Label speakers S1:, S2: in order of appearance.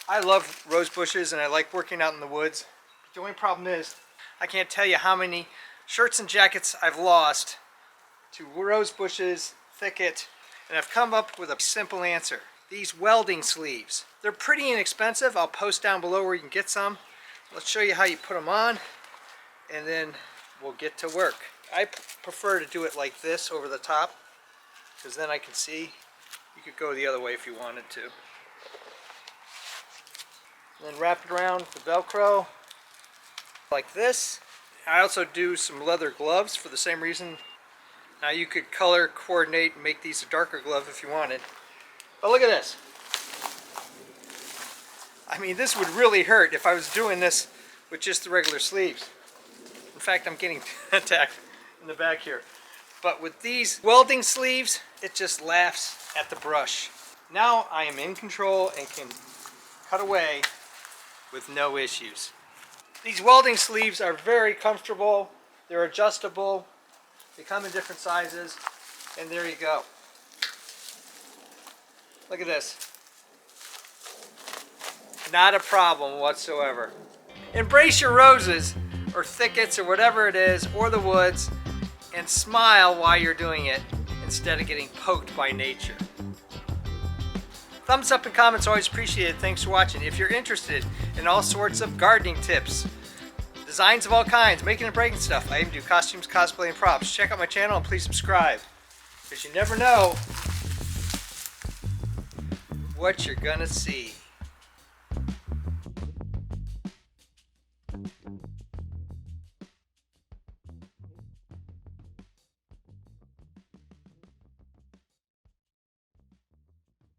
S1: I love rose bushes and I like working out in the woods. The only problem is I can't tell you how many shirts and jackets I've lost to rose bushes, thicket, and I've come up with a simple answer. These welding sleeves. They're pretty inexpensive. I'll post down below where you can get some. Let's show you how you put them on and then we'll get to work. I prefer to do it like this over the top because then I can see. You could go the other way if you wanted to. And then wrap it around the Velcro like this. I also do some leather gloves for the same reason. Now you could color coordinate and make these a darker glove if you wanted. But look at this. I mean, this would really hurt if I was doing this with just the regular sleeves. In fact, I'm getting attacked in the back here. But with these welding sleeves, it just laughs at the brush. Now I am in control and can cut away with no issues. These welding sleeves are very comfortable. They're adjustable. They come in different sizes. And there you go. Look at this. Not a problem whatsoever. Embrace your roses or thickets or whatever it is, or the woods, and smile while you're doing it instead of getting poked by nature. Thumbs up and comments always appreciated. Thanks for watching. If you're interested in all sorts of gardening tips, designs of all kinds, making and breaking stuff, I even do costumes, cosplay, and props. Check out my channel and please subscribe, because you never know what you're gonna see.